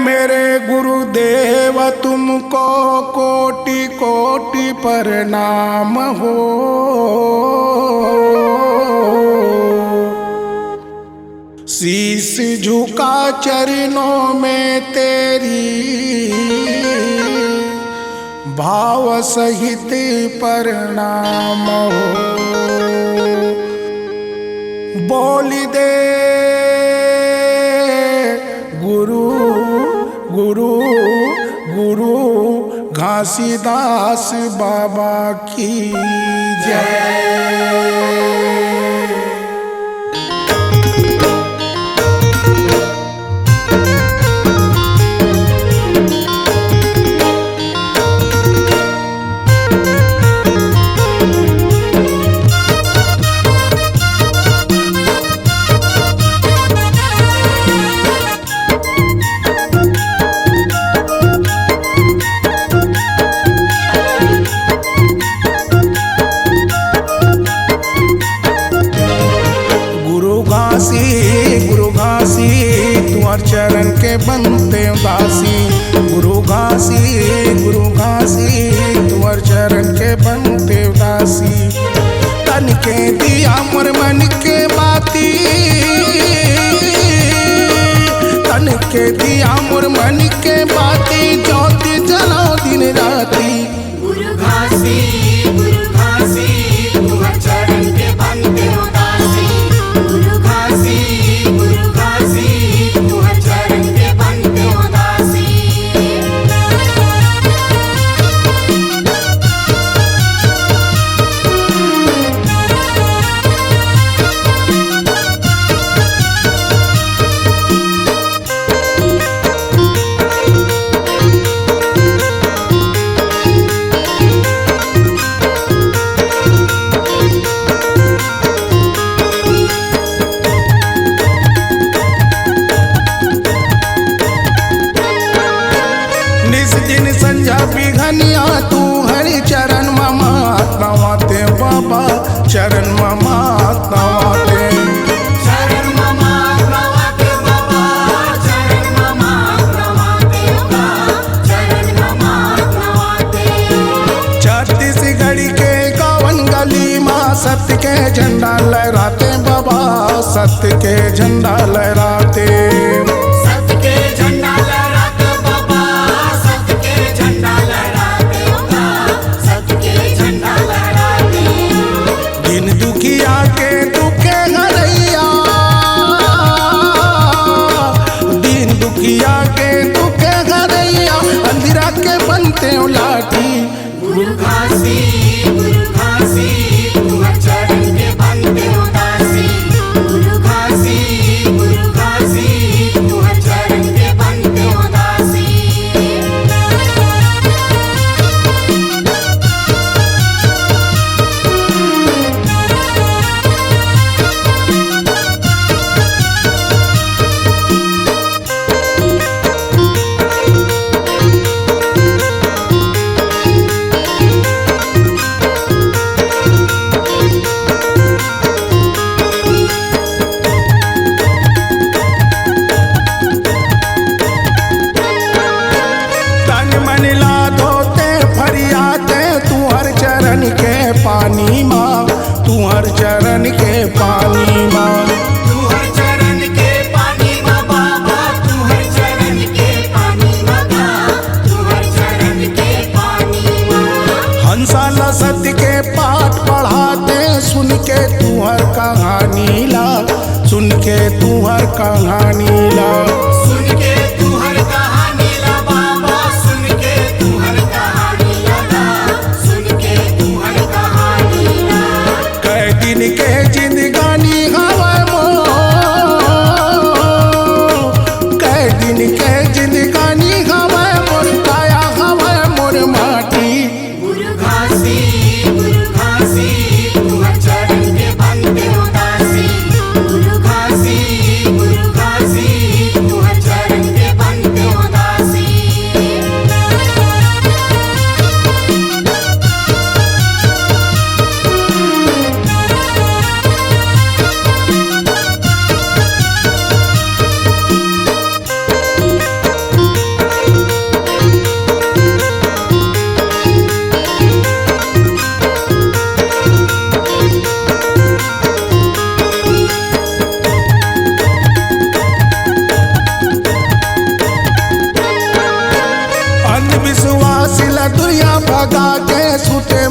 मेरे गुरुदेव तुमको कोटि कोटि प्रणाम हो। शीश झुका चरणों में तेरी, भाव सहित प्रणाम हो। बोल दे गुरु गुरु गुरु घासीदास बाबा की जय। गुरु घासी तुम्हार चरण के बनते दासी। गुरु घासी तुम्हार चरण के बनते दासी। तन के दिया मोर मन के बाती, तन के दिया मोर मन के बाती। ज्योति जलाओ दिन राती। गुरु घासी तुम्हार चरण के बनते दासी। गुरु घासी तुम्हार चरण के बनते दासी। दिन संझा बिघनिया तू हरि चरण महात्मा वाते बाबा। चरण महात्मा वाते, चरण महात्मा वाते बाबा। चरण महात्मा वाते बाबा। चरण महात्मा वाते। छत्तीसगढ़ के गावन गली माँ सत्य के झंडा लहराते बाबा। सत्य के झंडा लहराते। सत्य के झंडा लहराते बाबा। सत्य के झंडा लहराते बाबा। सत्य के झंडा लहराते। दिन दुखिया के दुखे हरैया, दिन दुखिया के दुखे हरैया। अंधिरा के बनते लाठी। गुरु घासी तुम्हार चरण के बनते दासी। गुरु घासी तुम्हार चरण के बनते दासी। तन मन ला धोते फरियाते तुहर चरण के पानी माँ। तुहर चरण के पानी माँ। तुम्हार चरण के पानी बाबा। तुम्हार चरण के पानी बाबा। तुम्हार चरण के पानी बाबा। हंसाला सत्य के पाठ पढ़ाते सुन के तुहर कहानी ला। सुन के तुहर कहानी ला। सुन के तुम्हार कहानी ला बाबा। सुन के तुम्हार कहानी ला। सुन के तुम्हार कहानी ला। कई दिन के जिंदगानी हवा मो। कई दिन के जिंदगानी हवा मोर काया हवा मोर माटी। गुरु घासी तुम्हार चरण के बनते दासी। गुरु घासी तुम्हार चरण के बनते दासी।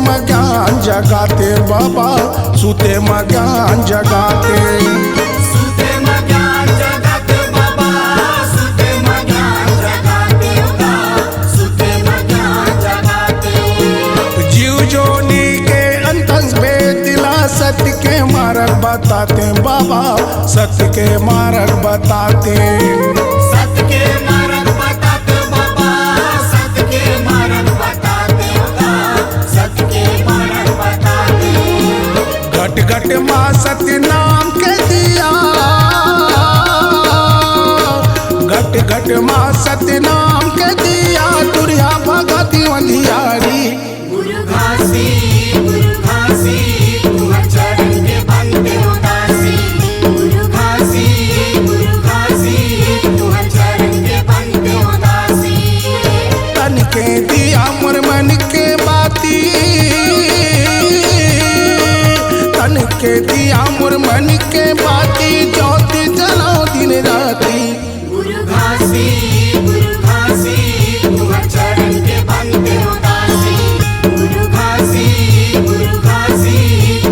में ज्ञान जगाते बाबा, सूते में ज्ञान जगाते। सूते में ज्ञान जगाते बाबा, सूते में ज्ञान जगाते होगा, सूते में ज्ञान जगाते। जीव जोनी के अंतस भेद दिला, सत्य के मार्ग बताते बाबा, सत्य के मार्ग बताते। सत्य के मार्ग बताते बाबा, सत्य के मार्ग बताते होगा, सत्य के मार्ग बताते। घट घट माँ सत्य नाम के दिया, घट घट माँ सत्य नाम के दिया, दुरिया भगती वंधियारी। गुरु घासी तुम्हारे चरण के बनते हो दासी। गुरु घासी तुम्हारे चरण के बनते हो दासी। तन के दिया मोर मन के बाती, तन के दिया मोर मन के बाती, ज्योति जलाओ दिन राती। गुरु घासी तुम्हारे चरण के बनते हो दासी। गुरु घासी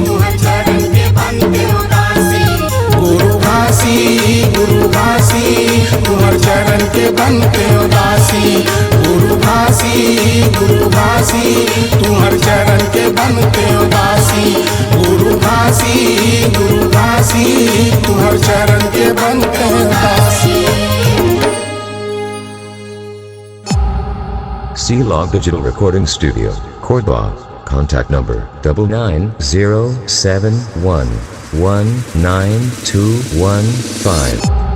तुम्हारे चरण के बनते हो दासी। गुरु घासी तुम्हार चरण के बनते हो दासी। गुरु घासी तुम्हार चरण के बनते हो दासी। गुरु घासी तुम्हार चरण के बनते हो दासी। C-Log Digital Recording Studio, Cordoba. Contact number 9907119215.